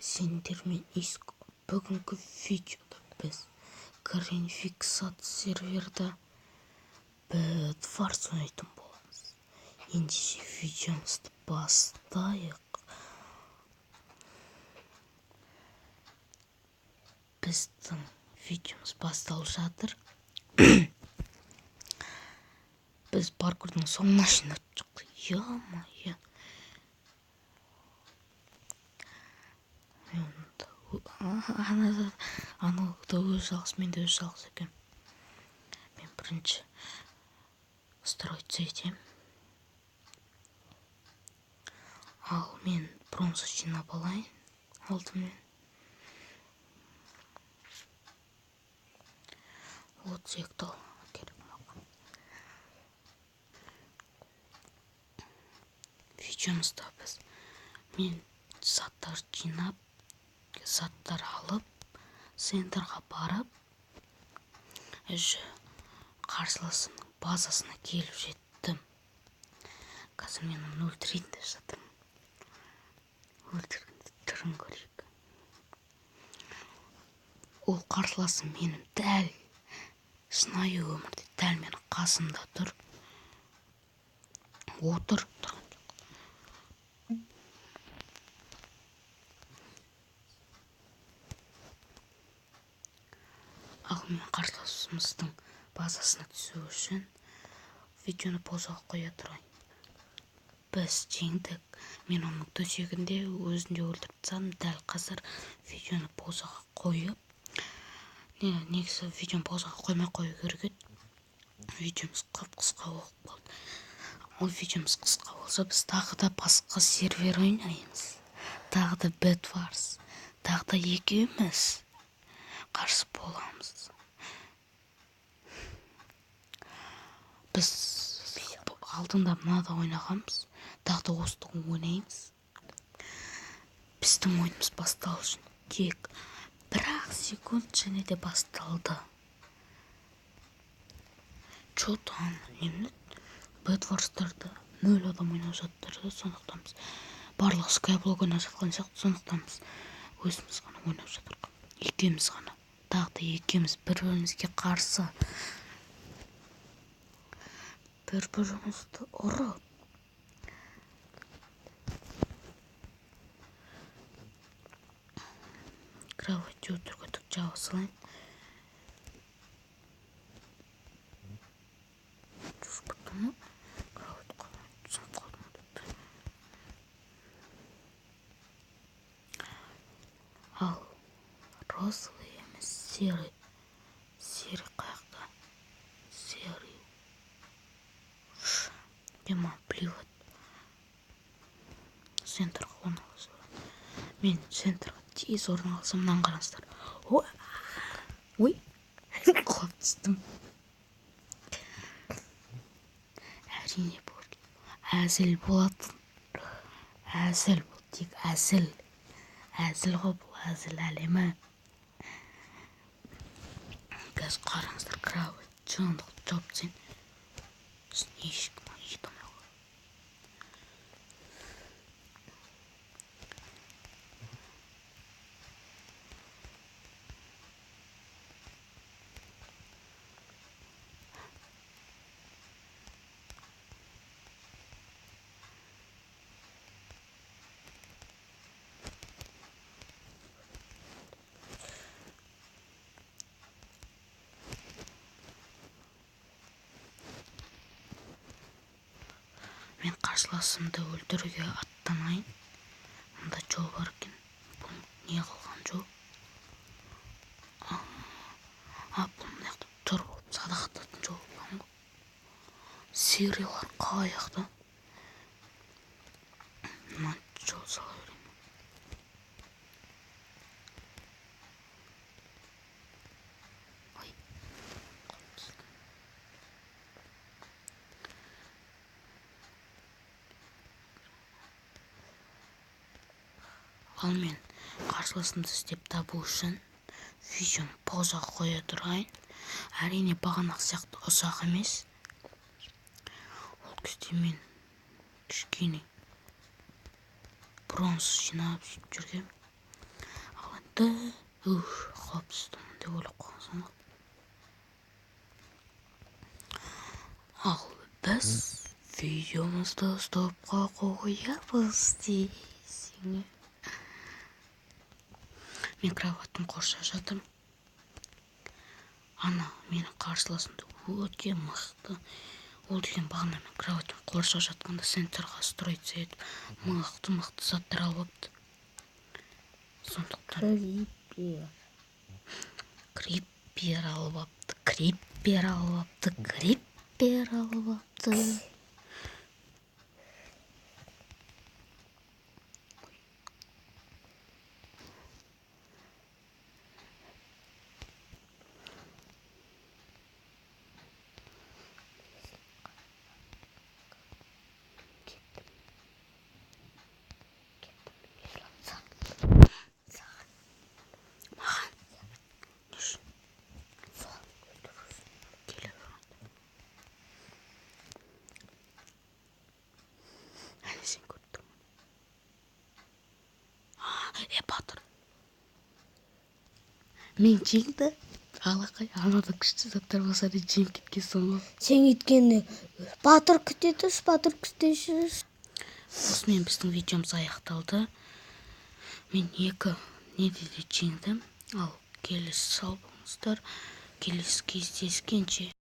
Сендермен бүгінгі видеода біз Greenfixat серверда Bedwars ойнайтын боламыз. Ендеше видеомызды бастайық. Біздің видеомыз басталып жатыр. Біз паркурдың соңына шейін өтіп шықтық. Е-мое. Анау да өз жалғыз, мен де өз жалғыз екен. Мен бірінші строиться етем. Ал мен бронза жинап алайын алдымен. Вот зектал керек маған. Видеомызда біз мен заттар жинап, заттар алып, центрға барып, қарсыласының базасына келіп жеттім. Қазір мен оны өлтірейін деп жатырмын. Өлтіргенде түрін көрейік. Ол қарсыласым менің дәл шынайы өмірде дәл менің қасымда тұр. Отыр. Ал мен қарсыласымыздың базасына түсу үшін видеоны паузаға қоя тұрайын. Біз жеңдік. Мен оның төсегінде өзінде өлтіріп тастадым. Дәл қазір видеоны паузаға қойып, негізі видеоны паузаға қоймай қою керек еді. Видеомыз қысқа болып қалды. Ол видеомыз қысқа болса, біз тағы да басқа сервер ойнаймыз. Тағы да Bedwars. Тағы да екеуміз қарсы боламыз. Біз алдында мынада ойнағанбыз. Тағы да осыны ойнаймыз. Біздің ойынымыз басталу үшін тек 1 секунд және де басталды. Что-то енді Bedwars'тарда 0 адам ойнап жатыр. Сондықтан біз барлық Skyblock ойнап жатқан сияқты, сондықтан біз өзіміз ғана ойнап жатырмыз. Екеуміз ғана. Тағы да екеуміз бір-бірімізге қарсы. Бір-бірімізді ұрып. Кровати өтіргітік жаба салайын. Жұшпыттымы? Кровати қоймай қалдым депті. Ал розовый емес, серый. Серый қаяқта? Серый. Дема плевать. Центрға орналасып. Мен центрға тез орналасам, мынаны қараңыздар. Ой, құлап түстім. Әрине бұл әзіл болатын. Әзіл бұл, тек әзіл. Әзіл ғой бұл, әзіл әлемі. Қазір қараңыздар, кровать жандық жауып сен. Ешкім етім жоқ. Мен қарсыласымды өлтіруге аттанайын. Мұнда жол бар екен. Бұл не қылған жол? Бұл мынаяқта тұр болып садақтатын жол болған ғой. Сериялар қаяқта? Мына жол сала берейін. Ал мен қарсыласымды іздеп табу үшін видеоны паузаға қоя тұрайын. Әрине бағанақ сияқты ұзақ емес. Ол кезде мен кішкене бронз жинап жүргем. да қауіпсіздімін деп ойлап қалған. Ал біз видеомызды стопқа қоямыз дейсің. Мен кроваттың қоршап жатырмын. Ана менің қарсыласымды өте мықты. Ол деген бағанамен кроваттың қоршап жатқанда сенсорға строиться етіп мықты заттар алып алыпты. Сондықтан криппер алып алыпты. Сен көрдің. Батыр. Мен жеңді. Алақай, анада күшті заттар болса да жеңіп кеткенсің ғой. Сен өйткені батыр күтесіз. Осымен біздің видеомыз аяқталды. Мен 2 неде де жеңдім. Ал келесі сау болыңыздар. Келесі кездескенше.